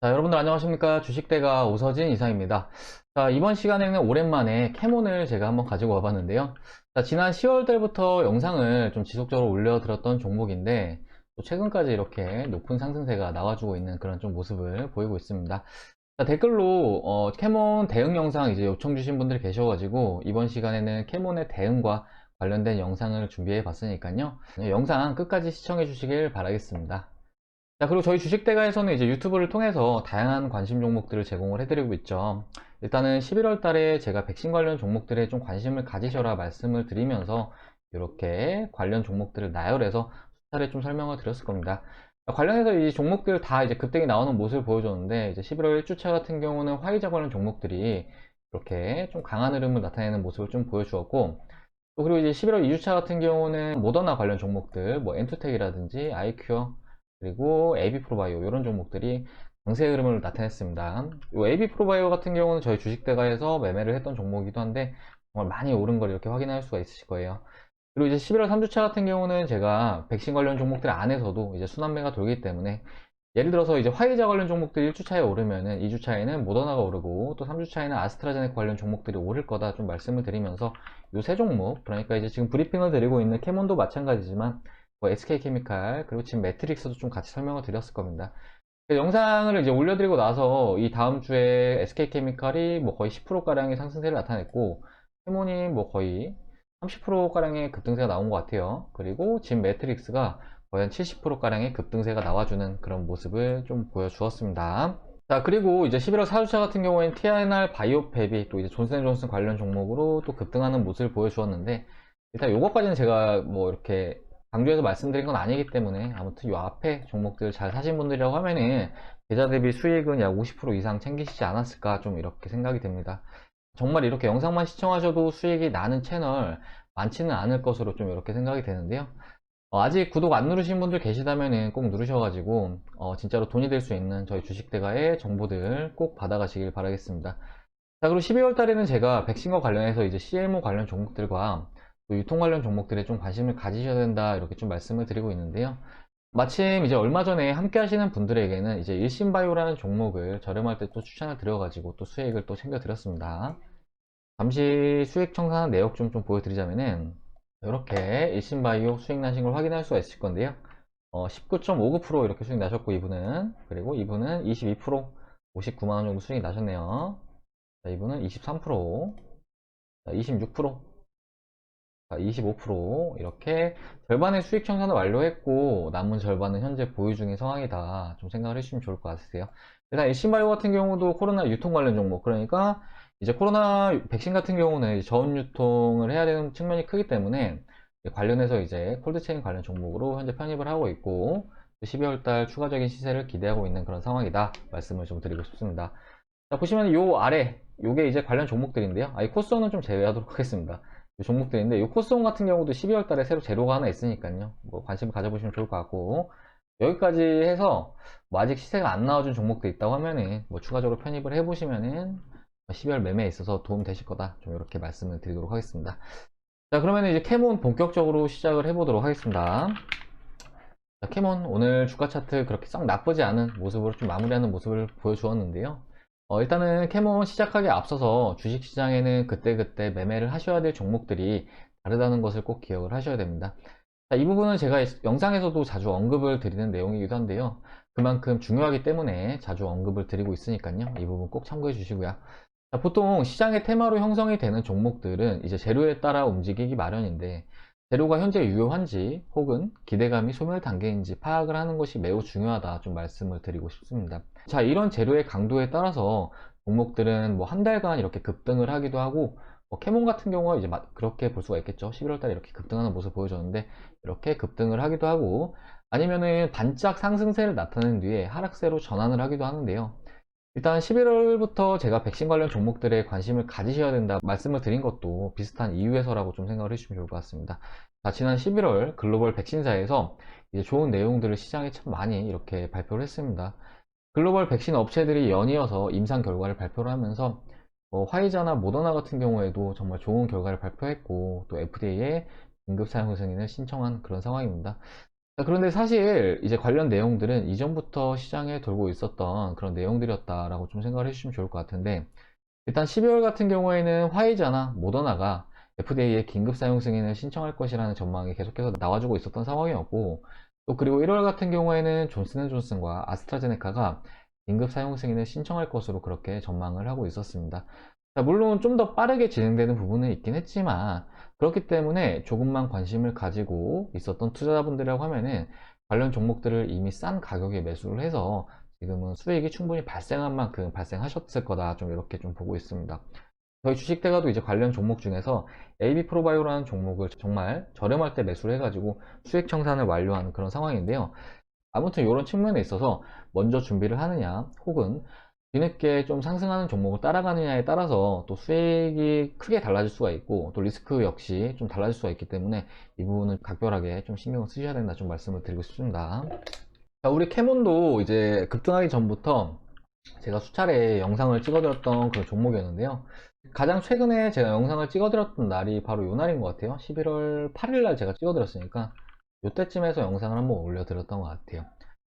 자, 여러분들 안녕하십니까? 주식대가 오서진 이사입니다. 자, 이번 시간에는 오랜만에 캐몬을 제가 한번 가지고 와봤는데요. 자, 지난 10월 달부터 영상을 좀 지속적으로 올려드렸던 종목인데, 또 최근까지 이렇게 높은 상승세가 나와주고 있는 그런 좀 모습을 보이고 있습니다. 자, 댓글로 캐몬 대응 영상 이제 요청 주신 분들이 계셔가지고, 이번 시간에는 캐몬의 대응과 관련된 영상을 준비해 봤으니까요. 영상 끝까지 시청해 주시길 바라겠습니다. 자, 그리고 저희 주식대가에서는 이제 유튜브를 통해서 다양한 관심 종목들을 제공을 해드리고 있죠. 일단은 11월 달에 제가 백신 관련 종목들에 좀 관심을 가지셔라 말씀을 드리면서 이렇게 관련 종목들을 나열해서 수차례 좀 설명을 드렸을 겁니다. 관련해서 이 종목들 다 이제 급등이 나오는 모습을 보여줬는데, 이제 11월 1주차 같은 경우는 화이자 관련 종목들이 이렇게 좀 강한 흐름을 나타내는 모습을 좀 보여주었고, 또 그리고 이제 11월 2주차 같은 경우는 모더나 관련 종목들, 뭐 엔투텍이라든지 아이큐어, 그리고 AB프로바이오 이런 종목들이 강세 흐름을 나타냈습니다. 이 AB프로바이오 같은 경우는 저희 주식대가에서 매매를 했던 종목이기도 한데 정말 많이 오른 걸 이렇게 확인할 수가 있으실 거예요. 그리고 이제 11월 3주차 같은 경우는 제가 백신 관련 종목들 안에서도 이제 순환매가 돌기 때문에, 예를 들어서 이제 화이자 관련 종목들이 1주차에 오르면은 2주차에는 모더나가 오르고, 또 3주차에는 아스트라제네카 관련 종목들이 오를 거다 좀 말씀을 드리면서, 요 세 종목, 그러니까 이제 지금 브리핑을 드리고 있는 캐몬도 마찬가지지만 뭐 SK케미칼, 그리고 지금 매트릭스도 좀 같이 설명을 드렸을 겁니다. 영상을 이제 올려드리고 나서 이 다음 주에 SK케미칼이 뭐 거의 10%가량의 상승세를 나타냈고, 캐몬이 뭐 거의 30%가량의 급등세가 나온 것 같아요. 그리고 지금 매트릭스가 거의 한 70%가량의 급등세가 나와주는 그런 모습을 좀 보여주었습니다. 자, 그리고 이제 11월 4주차 같은 경우에는 TNR 바이오팹이 또 이제 존슨앤존슨 관련 종목으로 또 급등하는 모습을 보여주었는데, 일단 요것까지는 제가 뭐 이렇게 강조해서 말씀드린 건 아니기 때문에, 아무튼 요 앞에 종목들 잘 사신 분들이라고 하면은 계좌 대비 수익은 약 50% 이상 챙기시지 않았을까 좀 이렇게 생각이 됩니다. 정말 이렇게 영상만 시청하셔도 수익이 나는 채널 많지는 않을 것으로 좀 이렇게 생각이 되는데요. 아직 구독 안 누르신 분들 계시다면 꼭 누르셔가지고 진짜로 돈이 될 수 있는 저희 주식대가의 정보들 꼭 받아가시길 바라겠습니다. 자, 그리고 12월 달에는 제가 백신과 관련해서 이제 CMO 관련 종목들과 또 유통 관련 종목들에 좀 관심을 가지셔야 된다 이렇게 좀 말씀을 드리고 있는데요. 마침 이제 얼마 전에 함께 하시는 분들에게는 이제 일신바이오라는 종목을 저렴할 때 또 추천을 드려가지고 또 수익을 또 챙겨 드렸습니다. 잠시 수익 청산한 내역 좀 보여드리자면은, 이렇게 일신바이오 수익 나신 걸 확인할 수가 있을 건데요. 19.59% 이렇게 수익 나셨고, 이분은, 그리고 이분은 22%, 59만원 정도 수익 나셨네요. 자, 이분은 23%, 자, 26%, 자, 25%, 이렇게 절반의 수익 청산을 완료했고, 남은 절반은 현재 보유 중인 상황이다 좀 생각을 해주시면 좋을 것 같으세요. 일단 일신바이오 같은 경우도 코로나 유통 관련 종목, 그러니까 이제 코로나 백신 같은 경우는 저온 유통을 해야 되는 측면이 크기 때문에 관련해서 이제 콜드체인 관련 종목으로 현재 편입을 하고 있고, 12월 달 추가적인 시세를 기대하고 있는 그런 상황이다 말씀을 좀 드리고 싶습니다. 자, 보시면 요 아래 요게 이제 관련 종목들인데요. 이 코스온은 좀 제외하도록 하겠습니다. 요 종목들인데, 요 코스온 같은 경우도 12월 달에 새로 재료가 하나 있으니까요. 뭐 관심 가져보시면 좋을 것 같고, 여기까지 해서 뭐 아직 시세가 안 나와준 종목도 있다고 하면은 뭐 추가적으로 편입을 해보시면은 12월 매매에 있어서 도움 되실 거다 좀 이렇게 말씀을 드리도록 하겠습니다. 자, 그러면 이제 캐몬 본격적으로 시작을 해보도록 하겠습니다. 자, 캐몬 오늘 주가 차트 그렇게 썩 나쁘지 않은 모습으로 좀 마무리하는 모습을 보여주었는데요. 일단은 캐몬 시작하기에 앞서서 주식시장에는 그때그때 매매를 하셔야 될 종목들이 다르다는 것을 꼭 기억을 하셔야 됩니다. 자, 이 부분은 제가 영상에서도 자주 언급을 드리는 내용이기도 한데요. 그만큼 중요하기 때문에 자주 언급을 드리고 있으니까요. 이 부분 꼭 참고해 주시고요. 자, 보통 시장의 테마로 형성이 되는 종목들은 이제 재료에 따라 움직이기 마련인데, 재료가 현재 유효한지 혹은 기대감이 소멸 단계인지 파악을 하는 것이 매우 중요하다 좀 말씀을 드리고 싶습니다. 자, 이런 재료의 강도에 따라서 종목들은 뭐 한 달간 이렇게 급등을 하기도 하고, 캐몬 같은 경우가 이제 그렇게 볼 수가 있겠죠. 11월 달에 이렇게 급등하는 모습 보여줬는데, 이렇게 급등을 하기도 하고, 아니면은 반짝 상승세를 나타낸 뒤에 하락세로 전환을 하기도 하는데요. 일단 11월부터 제가 백신 관련 종목들에 관심을 가지셔야 된다 말씀을 드린 것도 비슷한 이유에서라고 좀 생각을 해주시면 좋을 것 같습니다. 자, 지난 11월 글로벌 백신사에서 이제 좋은 내용들을 시장에 참 많이 이렇게 발표를 했습니다. 글로벌 백신 업체들이 연이어서 임상 결과를 발표를 하면서 화이자나 모더나 같은 경우에도 정말 좋은 결과를 발표했고, 또 FDA에 긴급 사용 승인을 신청한 그런 상황입니다. 자, 그런데 사실 이제 관련 내용들은 이전부터 시장에 돌고 있었던 그런 내용들이었다라고 좀 생각을 해주시면 좋을 것 같은데, 일단 12월 같은 경우에는 화이자나 모더나가 FDA에 긴급 사용 승인을 신청할 것이라는 전망이 계속해서 나와주고 있었던 상황이었고, 또 그리고 1월 같은 경우에는 존슨앤존슨과 아스트라제네카가 긴급 사용 승인을 신청할 것으로 그렇게 전망을 하고 있었습니다. 자, 물론 좀 더 빠르게 진행되는 부분은 있긴 했지만, 그렇기 때문에 조금만 관심을 가지고 있었던 투자자분들이라고 하면은 관련 종목들을 이미 싼 가격에 매수를 해서 지금은 수익이 충분히 발생한 만큼 발생하셨을 거다, 좀 이렇게 좀 보고 있습니다. 저희 주식대가도 이제 관련 종목 중에서 AB프로바이오라는 종목을 정말 저렴할 때 매수를 해가지고 수익 청산을 완료하는 그런 상황인데요. 아무튼 이런 측면에 있어서 먼저 준비를 하느냐, 혹은 뒤늦게 좀 상승하는 종목을 따라가느냐에 따라서 또 수익이 크게 달라질 수가 있고, 또 리스크 역시 좀 달라질 수가 있기 때문에 이 부분은 각별하게 좀 신경을 쓰셔야 된다, 좀 말씀을 드리고 싶습니다. 자, 우리 캐몬도 이제 급등하기 전부터 제가 수차례 영상을 찍어드렸던 그런 종목이었는데요. 가장 최근에 제가 영상을 찍어드렸던 날이 바로 이 날인 것 같아요. 11월 8일 날 제가 찍어드렸으니까 이때쯤에서 영상을 한번 올려드렸던 것 같아요.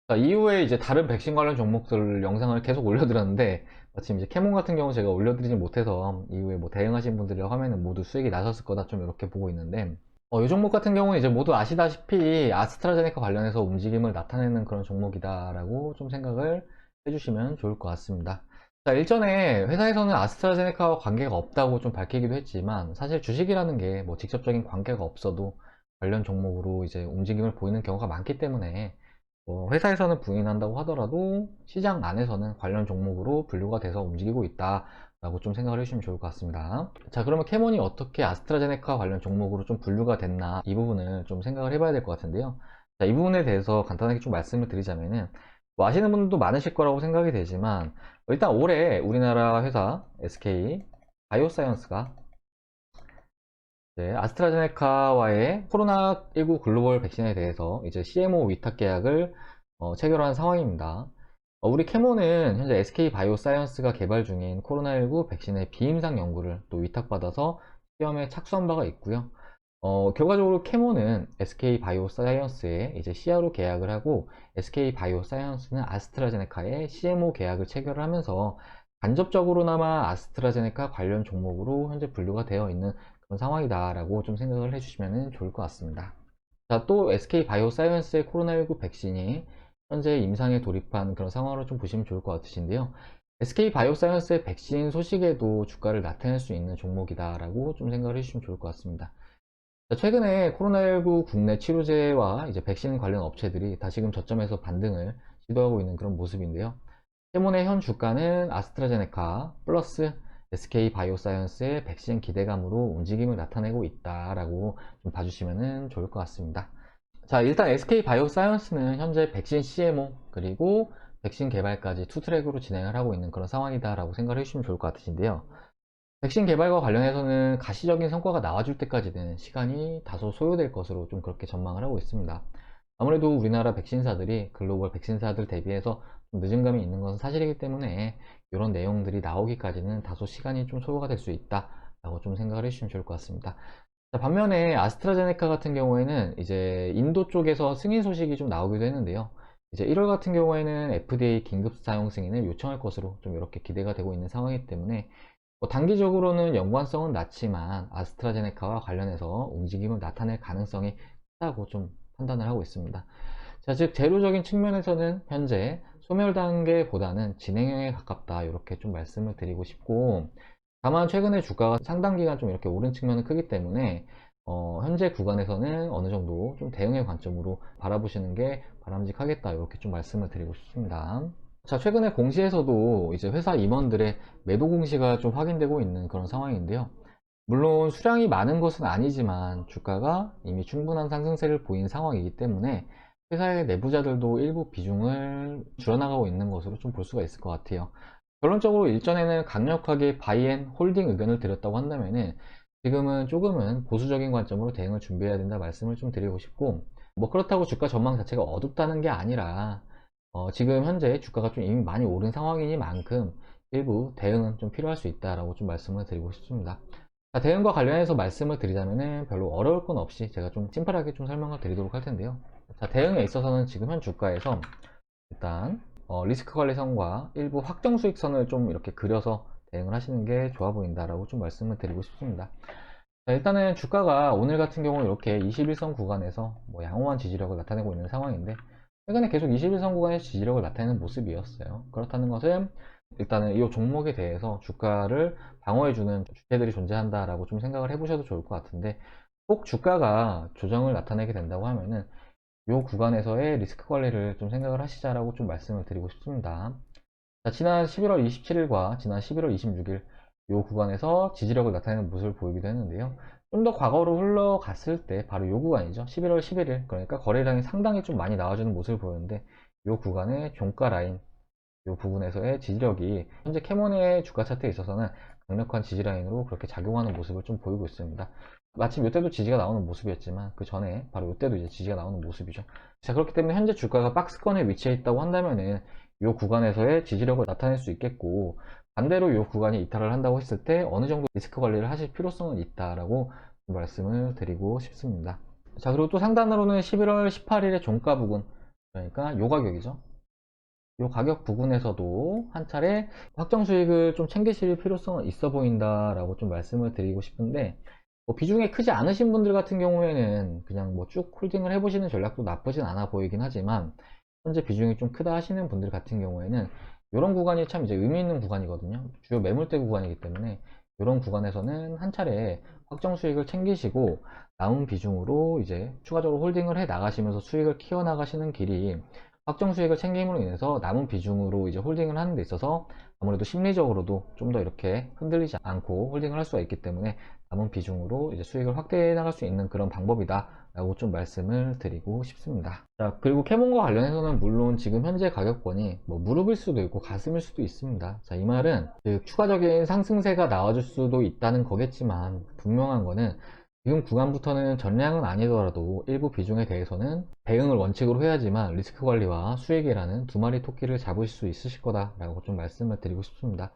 자, 이후에 이제 다른 백신 관련 종목들 영상을 계속 올려드렸는데, 마침 이제 캐몬 같은 경우 제가 올려드리지 못해서 이후에 뭐 대응하신 분들이라고 하면은 모두 수익이 나셨을 거다, 좀 이렇게 보고 있는데, 이 종목 같은 경우는 이제 모두 아시다시피 아스트라제네카 관련해서 움직임을 나타내는 그런 종목이다라고 좀 생각을 해주시면 좋을 것 같습니다. 자, 일전에 회사에서는 아스트라제네카와 관계가 없다고 좀 밝히기도 했지만, 사실 주식이라는 게 뭐 직접적인 관계가 없어도 관련 종목으로 이제 움직임을 보이는 경우가 많기 때문에, 회사에서는 부인한다고 하더라도 시장 안에서는 관련 종목으로 분류가 돼서 움직이고 있다라고 좀 생각을 해주시면 좋을 것 같습니다. 자, 그러면 캐몬이 어떻게 아스트라제네카 관련 종목으로 좀 분류가 됐나, 이 부분을 좀 생각을 해봐야 될 것 같은데요. 자, 이 부분에 대해서 간단하게 좀 말씀을 드리자면은, 뭐 아시는 분들도 많으실 거라고 생각이 되지만, 일단 올해 우리나라 회사 SK 바이오사이언스가 아스트라제네카와의 코로나19 글로벌 백신에 대해서 이제 CMO 위탁 계약을 체결한 상황입니다. 우리 캐모는 현재 SK 바이오사이언스가 개발 중인 코로나19 백신의 비임상 연구를 또 위탁받아서 시험에 착수한 바가 있고요. 결과적으로 캐모는 SK 바이오사이언스에 이제 CRO 계약을 하고, SK 바이오사이언스는 아스트라제네카의 CMO 계약을 체결을 하면서 간접적으로나마 아스트라제네카 관련 종목으로 현재 분류가 되어 있는 그런 상황이다라고 좀 생각을 해주시면 좋을 것 같습니다. 자, 또 SK 바이오사이언스의 코로나19 백신이 현재 임상에 돌입한 그런 상황으로 좀 보시면 좋을 것 같으신데요. SK 바이오사이언스의 백신 소식에도 주가를 나타낼 수 있는 종목이다라고 좀 생각을 해주시면 좋을 것 같습니다. 자, 최근에 코로나19 국내 치료제와 이제 백신 관련 업체들이 다시금 저점에서 반등을 시도하고 있는 그런 모습인데요. 테몬의 현 주가는 아스트라제네카 플러스 SK 바이오사이언스의 백신 기대감으로 움직임을 나타내고 있다라고 좀 봐주시면 좋을 것 같습니다. 자, 일단 SK 바이오사이언스는 현재 백신 CMO 그리고 백신 개발까지 투 트랙으로 진행을 하고 있는 그런 상황이다라고 생각을 해주시면 좋을 것 같으신데요. 백신 개발과 관련해서는 가시적인 성과가 나와줄 때까지는 시간이 다소 소요될 것으로 좀 그렇게 전망을 하고 있습니다. 아무래도 우리나라 백신사들이 글로벌 백신사들 대비해서 좀 늦은 감이 있는 것은 사실이기 때문에 이런 내용들이 나오기까지는 다소 시간이 좀 소요가 될 수 있다 라고 좀 생각을 해주시면 좋을 것 같습니다. 자, 반면에 아스트라제네카 같은 경우에는 이제 인도 쪽에서 승인 소식이 좀 나오기도 했는데요. 이제 1월 같은 경우에는 FDA 긴급 사용 승인을 요청할 것으로 좀 이렇게 기대가 되고 있는 상황이기 때문에, 단기적으로는 연관성은 낮지만 아스트라제네카와 관련해서 움직임을 나타낼 가능성이 크다고 좀 판단을 하고 있습니다. 자, 즉 재료적인 측면에서는 현재 소멸 단계보다는 진행형에 가깝다, 이렇게 좀 말씀을 드리고 싶고, 다만 최근에 주가가 상당 기간 좀 이렇게 오른 측면은 크기 때문에 현재 구간에서는 어느 정도 좀 대응의 관점으로 바라보시는 게 바람직하겠다, 이렇게 좀 말씀을 드리고 싶습니다. 자, 최근에 공시에서도 이제 회사 임원들의 매도 공시가 좀 확인되고 있는 그런 상황인데요. 물론 수량이 많은 것은 아니지만 주가가 이미 충분한 상승세를 보인 상황이기 때문에 회사의 내부자들도 일부 비중을 줄여나가고 있는 것으로 좀 볼 수가 있을 것 같아요. 결론적으로 일전에는 강력하게 바이앤 홀딩 의견을 드렸다고 한다면은 지금은 조금은 보수적인 관점으로 대응을 준비해야 된다 말씀을 좀 드리고 싶고, 뭐 그렇다고 주가 전망 자체가 어둡다는 게 아니라 지금 현재 주가가 좀 이미 많이 오른 상황이니만큼 일부 대응은 좀 필요할 수 있다라고 좀 말씀을 드리고 싶습니다. 자, 대응과 관련해서 말씀을 드리자면은 별로 어려울 건 없이 제가 좀 심플하게 좀 설명을 드리도록 할 텐데요. 자, 대응에 있어서는 지금 현 주가에서 일단 리스크 관리선과 일부 확정 수익선을 좀 이렇게 그려서 대응을 하시는 게 좋아 보인다라고 좀 말씀을 드리고 싶습니다. 자, 일단은 주가가 오늘 같은 경우 이렇게 21선 구간에서 뭐 양호한 지지력을 나타내고 있는 상황인데, 최근에 계속 21선 구간에서 지지력을 나타내는 모습이었어요. 그렇다는 것은 일단은 이 종목에 대해서 주가를 방어해주는 주체들이 존재한다라고 좀 생각을 해보셔도 좋을 것 같은데, 꼭 주가가 조정을 나타내게 된다고 하면은 이 구간에서의 리스크 관리를 좀 생각을 하시자라고 좀 말씀을 드리고 싶습니다. 자, 지난 11월 27일과 지난 11월 26일 이 구간에서 지지력을 나타내는 모습을 보이기도 했는데요. 좀 더 과거로 흘러갔을 때 바로 이 구간이죠. 11월 11일, 그러니까 거래량이 상당히 좀 많이 나와주는 모습을 보였는데, 이 구간의 종가 라인, 이 부분에서의 지지력이 현재 캐몬의 주가 차트에 있어서는 강력한 지지 라인으로 그렇게 작용하는 모습을 좀 보이고 있습니다. 마침 이때도 지지가 나오는 모습이었지만 그 전에 바로 이때도 이제 지지가 나오는 모습이죠. 자, 그렇기 때문에 현재 주가가 박스권에 위치해 있다고 한다면은 이 구간에서의 지지력을 나타낼 수 있겠고, 반대로 이 구간이 이탈을 한다고 했을 때 어느 정도 리스크 관리를 하실 필요성은 있다라고 말씀을 드리고 싶습니다. 자, 그리고 또 상단으로는 11월 18일의 종가 부근, 그러니까 요 가격이죠. 이 가격 부근에서도 한 차례 확정 수익을 좀 챙기실 필요성은 있어 보인다라고 좀 말씀을 드리고 싶은데, 뭐 비중이 크지 않으신 분들 같은 경우에는 그냥 뭐 쭉 홀딩을 해보시는 전략도 나쁘진 않아 보이긴 하지만, 현재 비중이 좀 크다 하시는 분들 같은 경우에는 이런 구간이 참 이제 의미 있는 구간이거든요. 주요 매물대 구간이기 때문에 이런 구간에서는 한 차례 확정 수익을 챙기시고 남은 비중으로 이제 추가적으로 홀딩을 해 나가시면서 수익을 키워 나가시는 길이, 확정 수익을 챙김으로 인해서 남은 비중으로 이제 홀딩을 하는 데 있어서 아무래도 심리적으로도 좀 더 이렇게 흔들리지 않고 홀딩을 할 수가 있기 때문에 남은 비중으로 이제 수익을 확대해 나갈 수 있는 그런 방법이다 라고 좀 말씀을 드리고 싶습니다. 자, 그리고 캐몬과 관련해서는 물론 지금 현재 가격권이 뭐 무릎일 수도 있고 가슴일 수도 있습니다. 자, 이 말은 그 추가적인 상승세가 나와줄 수도 있다는 거겠지만, 분명한 거는 지금 구간부터는 전량은 아니더라도 일부 비중에 대해서는 대응을 원칙으로 해야지만 리스크 관리와 수익이라는 두 마리 토끼를 잡으실 수 있으실 거다라고 좀 말씀을 드리고 싶습니다.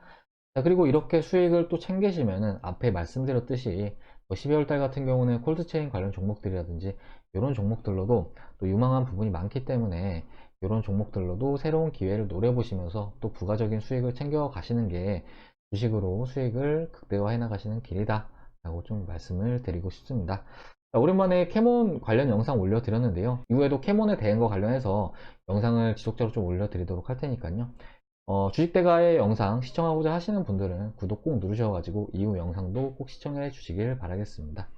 자, 그리고 이렇게 수익을 또 챙기시면은 앞에 말씀드렸듯이 12월 달 같은 경우는 콜드체인 관련 종목들이라든지 이런 종목들로도 또 유망한 부분이 많기 때문에, 이런 종목들로도 새로운 기회를 노려보시면서 또 부가적인 수익을 챙겨 가시는 게 주식으로 수익을 극대화해 나가시는 길이다 라고 좀 말씀을 드리고 싶습니다. 자, 오랜만에 캐몬 관련 영상 올려드렸는데요. 이후에도 캐몬에 대응과 관련해서 영상을 지속적으로 좀 올려드리도록 할 테니까요. 주식대가의 영상 시청하고자 하시는 분들은 구독 꼭 누르셔가지고 이후 영상도 꼭 시청해 주시길 바라겠습니다.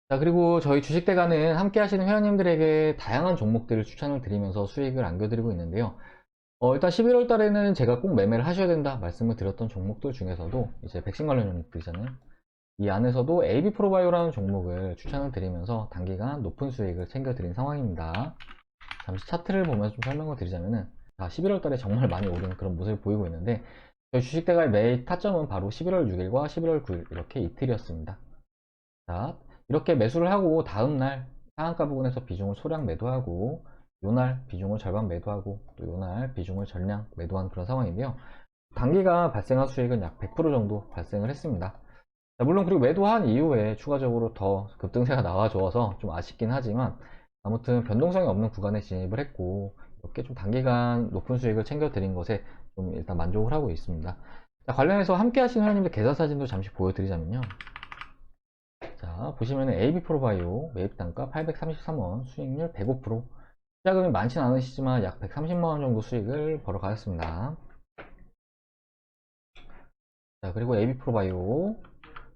자, 그리고 저희 주식대가는 함께 하시는 회원님들에게 다양한 종목들을 추천을 드리면서 수익을 안겨드리고 있는데요. 일단 11월 달에는 제가 꼭 매매를 하셔야 된다 말씀을 드렸던 종목들 중에서도 이제 백신 관련 종목들이잖아요. 이 안에서도 AB 프로바이오라는 종목을 추천을 드리면서 단기간 높은 수익을 챙겨드린 상황입니다. 잠시 차트를 보면서 좀 설명을 드리자면은, 11월 달에 정말 많이 오른 그런 모습을 보이고 있는데, 저희 주식대가의 매입 타점은 바로 11월 6일과 11월 9일 이렇게 이틀이었습니다. 자, 이렇게 매수를 하고 다음날 상한가 부분에서 비중을 소량 매도하고, 요날 비중을 절반 매도하고, 또 요날 비중을 전량 매도한 그런 상황인데요. 단기간 발생한 수익은 약 100% 정도 발생을 했습니다. 자, 물론 그리고 매도한 이후에 추가적으로 더 급등세가 나와줘서 좀 아쉽긴 하지만, 아무튼 변동성이 없는 구간에 진입을 했고 이렇게 좀 단기간 높은 수익을 챙겨 드린 것에 좀 일단 만족을 하고 있습니다. 자, 관련해서 함께 하신 회원님들 계좌 사진도 잠시 보여드리자면요. 자, 보시면 AB 프로바이오 매입 단가 833원, 수익률 105%, 투자금이 많지는 않으시지만 약 130만원 정도 수익을 벌어 가셨습니다. 자, 그리고 AB 프로바이오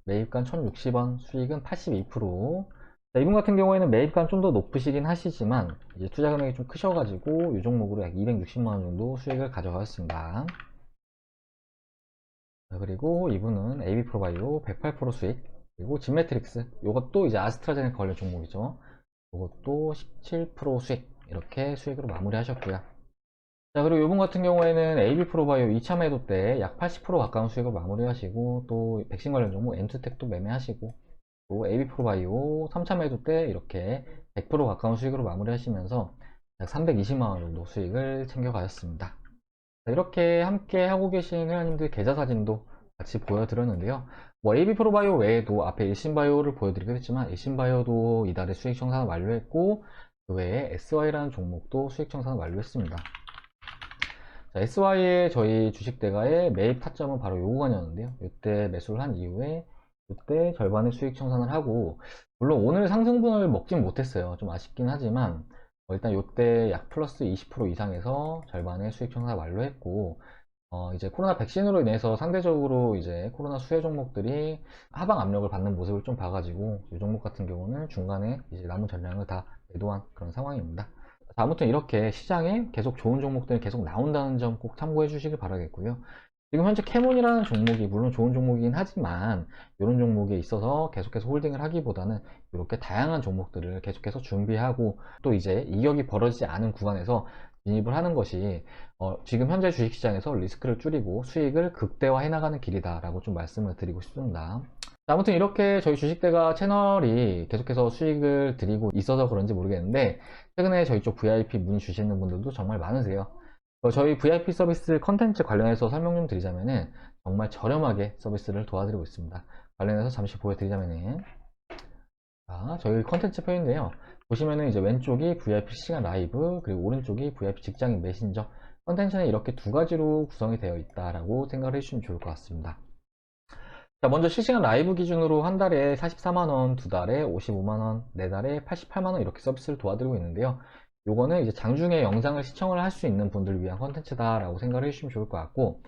매입간 1060원, 수익은 82%. 자, 이분 같은 경우에는 매입간 좀 더 높으시긴 하시지만 이제 투자 금액이 좀 크셔가지고 이 종목으로 약 260만원 정도 수익을 가져가셨습니다. 자, 그리고 이분은 AB 프로바이오 108% 수익, 그리고 진매트릭스, 이것도 이제 아스트라제네카 관련 종목이죠. 이것도 17% 수익, 이렇게 수익으로 마무리 하셨고요. 자, 그리고 이분 같은 경우에는 AB 프로바이오 2차 매도 때 약 80% 가까운 수익을 마무리하시고, 또 백신 관련 종목 엔투텍도 매매하시고, 또 AB 프로바이오 3차 매도 때 이렇게 100% 가까운 수익으로 마무리하시면서 약 320만원 정도 수익을 챙겨 가셨습니다. 이렇게 함께 하고 계신 회원님들 계좌 사진도 같이 보여드렸는데요. 뭐 AB프로바이오 외에도 앞에 일신바이오를 보여드리긴 했지만 일신바이오도 이달에 수익 청산을 완료했고 그 외에 SY라는 종목도 수익 청산을 완료했습니다. 자, SY의 저희 주식대가의 매입 타점은 바로 요 구간이었는데요. 이때 매수를 한 이후에 이때 절반의 수익 청산을 하고, 물론 오늘 상승분을 먹진 못했어요. 좀 아쉽긴 하지만 일단 이때 약 플러스 20% 이상에서 절반의 수익 청산을 완료했고, 이제 코로나 백신으로 인해서 상대적으로 이제 코로나 수혜 종목들이 하방 압력을 받는 모습을 좀 봐가지고 이 종목 같은 경우는 중간에 이제 남은 전량을 다 매도한 그런 상황입니다. 아무튼 이렇게 시장에 계속 좋은 종목들이 계속 나온다는 점 꼭 참고해 주시길 바라겠고요. 지금 현재 캐몬이라는 종목이 물론 좋은 종목이긴 하지만 이런 종목에 있어서 계속해서 홀딩을 하기보다는 이렇게 다양한 종목들을 계속해서 준비하고 또 이제 이격이 벌어지지 않은 구간에서 진입을 하는 것이 지금 현재 주식시장에서 리스크를 줄이고 수익을 극대화해 나가는 길이다 라고 좀 말씀을 드리고 싶습니다. 아무튼 이렇게 저희 주식대가 채널이 계속해서 수익을 드리고 있어서 그런지 모르겠는데 최근에 저희 쪽 VIP 문의 주시는 분들도 정말 많으세요. 저희 VIP 서비스 컨텐츠 관련해서 설명 좀 드리자면은 정말 저렴하게 서비스를 도와드리고 있습니다. 관련해서 잠시 보여드리자면은 저희 컨텐츠 표인데요. 보시면은 이제 왼쪽이 VIP 실시간 라이브 그리고 오른쪽이 VIP 직장인 메신저 컨텐츠는 이렇게 두 가지로 구성이 되어 있다라고 생각을 해주시면 좋을 것 같습니다. 자, 먼저 실시간 라이브 기준으로 한 달에 44만원, 두 달에 55만원, 네 달에 88만원 이렇게 서비스를 도와드리고 있는데요. 요거는 이제 장중에 영상을 시청을 할 수 있는 분들을 위한 컨텐츠다라고 생각을 해주시면 좋을 것 같고,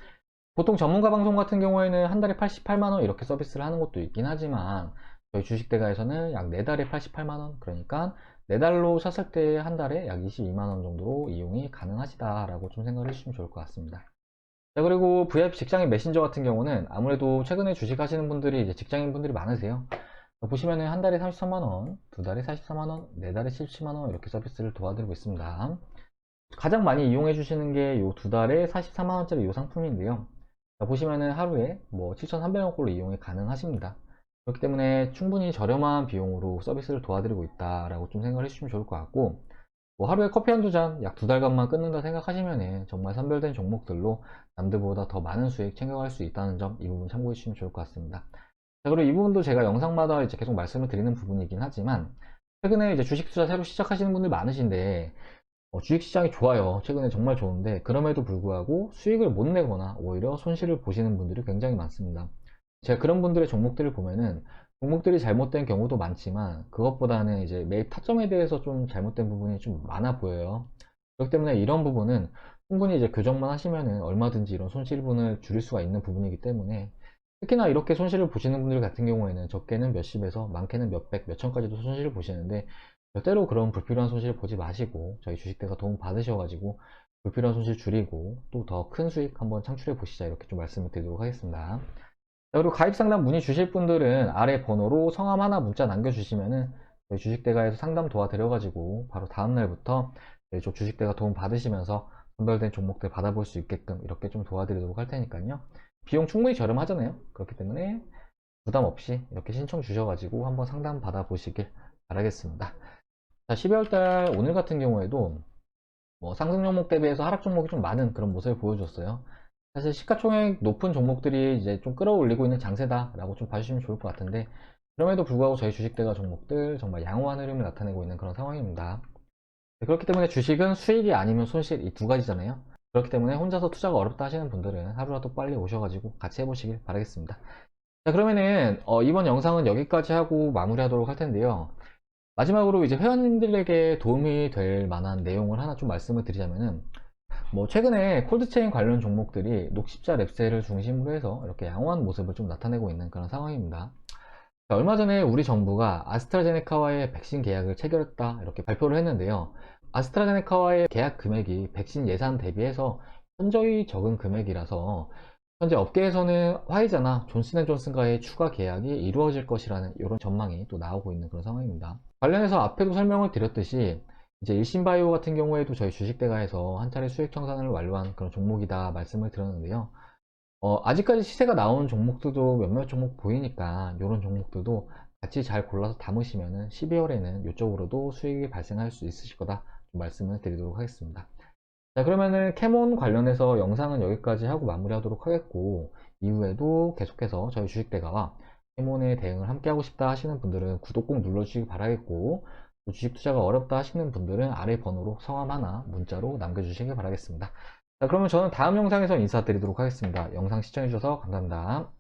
보통 전문가 방송 같은 경우에는 한 달에 88만원 이렇게 서비스를 하는 것도 있긴 하지만 저희 주식대가에서는 약 4달에 88만원, 그러니까 4달로 샀을 때 한 달에 약 22만원 정도로 이용이 가능하시다라고 좀 생각을 해주시면 좋을 것 같습니다. 자, 그리고 VIP 직장인 메신저 같은 경우는 아무래도 최근에 주식하시는 분들이 이제 직장인 분들이 많으세요. 보시면은 한 달에 33만원, 두 달에 44만원, 네 달에 77만원 이렇게 서비스를 도와드리고 있습니다. 가장 많이 이용해 주시는 게 요 두 달에 44만원짜리 요 상품인데요. 자, 보시면은 하루에 뭐 7,300원꼴로 이용이 가능하십니다. 그렇기 때문에 충분히 저렴한 비용으로 서비스를 도와드리고 있다라고 좀 생각을 해주시면 좋을 것 같고, 뭐 하루에 커피 한두 잔 약 두 달간만 끊는다 생각하시면은 정말 선별된 종목들로 남들보다 더 많은 수익 챙겨갈 수 있다는 점, 이 부분 참고해 주시면 좋을 것 같습니다. 자, 그리고 이 부분도 제가 영상마다 이제 계속 말씀을 드리는 부분이긴 하지만 최근에 이제 주식 투자 새로 시작하시는 분들 많으신데 주식시장이 좋아요. 최근에 정말 좋은데 그럼에도 불구하고 수익을 못 내거나 오히려 손실을 보시는 분들이 굉장히 많습니다. 제가 그런 분들의 종목들을 보면은 종목들이 잘못된 경우도 많지만 그것보다는 이제 매입 타점에 대해서 좀 잘못된 부분이 좀 많아 보여요. 그렇기 때문에 이런 부분은 충분히 이제 교정만 하시면은 얼마든지 이런 손실분을 줄일 수가 있는 부분이기 때문에 특히나 이렇게 손실을 보시는 분들 같은 경우에는 적게는 몇십에서 많게는 몇백, 몇천까지도 손실을 보시는데 절대로 그런 불필요한 손실 보지 마시고 저희 주식대가 도움 받으셔가지고 불필요한 손실 줄이고 또 더 큰 수익 한번 창출해 보시자 이렇게 좀 말씀을 드리도록 하겠습니다. 자, 그리고 가입 상담 문의 주실 분들은 아래 번호로 성함 하나 문자 남겨주시면은 저희 주식대가에서 상담 도와드려가지고 바로 다음날부터 저희 쪽 주식대가 도움 받으시면서 선별된 종목들 받아볼 수 있게끔 이렇게 좀 도와드리도록 할 테니까요. 비용 충분히 저렴하잖아요. 그렇기 때문에 부담 없이 이렇게 신청 주셔가지고 한번 상담 받아보시길 바라겠습니다. 자, 12월달 오늘 같은 경우에도 뭐 상승 종목 대비해서 하락 종목이 좀 많은 그런 모습을 보여줬어요. 사실 시가총액 높은 종목들이 이제 좀 끌어올리고 있는 장세다라고 좀 봐주시면 좋을 것 같은데 그럼에도 불구하고 저희 주식대가 종목들 정말 양호한 흐름을 나타내고 있는 그런 상황입니다. 그렇기 때문에 주식은 수익이 아니면 손실 이 두 가지잖아요. 그렇기 때문에 혼자서 투자가 어렵다 하시는 분들은 하루라도 빨리 오셔가지고 같이 해보시길 바라겠습니다. 자, 그러면은 이번 영상은 여기까지 하고 마무리하도록 할 텐데요. 마지막으로 이제 회원님들에게 도움이 될 만한 내용을 하나 좀 말씀을 드리자면은 뭐 최근에 콜드체인 관련 종목들이 녹십자 랩셀을 중심으로 해서 이렇게 양호한 모습을 좀 나타내고 있는 그런 상황입니다. 자, 얼마 전에 우리 정부가 아스트라제네카와의 백신 계약을 체결했다 이렇게 발표를 했는데요. 아스트라제네카와의 계약 금액이 백신 예산 대비해서 현저히 적은 금액이라서 현재 업계에서는 화이자나 존슨앤존슨과의 추가 계약이 이루어질 것이라는 이런 전망이 또 나오고 있는 그런 상황입니다. 관련해서 앞에도 설명을 드렸듯이 이제 일신바이오 같은 경우에도 저희 주식대가에서 한 차례 수익 청산을 완료한 그런 종목이다 말씀을 드렸는데요. 아직까지 시세가 나온 종목들도 몇몇 종목 보이니까 이런 종목들도 같이 잘 골라서 담으시면은 12월에는 이쪽으로도 수익이 발생할 수 있으실 거다 좀 말씀을 드리도록 하겠습니다. 자, 그러면은 캐몬 관련해서 영상은 여기까지 하고 마무리하도록 하겠고 이후에도 계속해서 저희 주식대가와 캐몬의 대응을 함께 하고 싶다 하시는 분들은 구독 꼭 눌러주시기 바라겠고, 또 주식 투자가 어렵다 하시는 분들은 아래 번호로 성함 하나 문자로 남겨주시기 바라겠습니다. 자, 그러면 저는 다음 영상에서 인사드리도록 하겠습니다. 영상 시청해주셔서 감사합니다.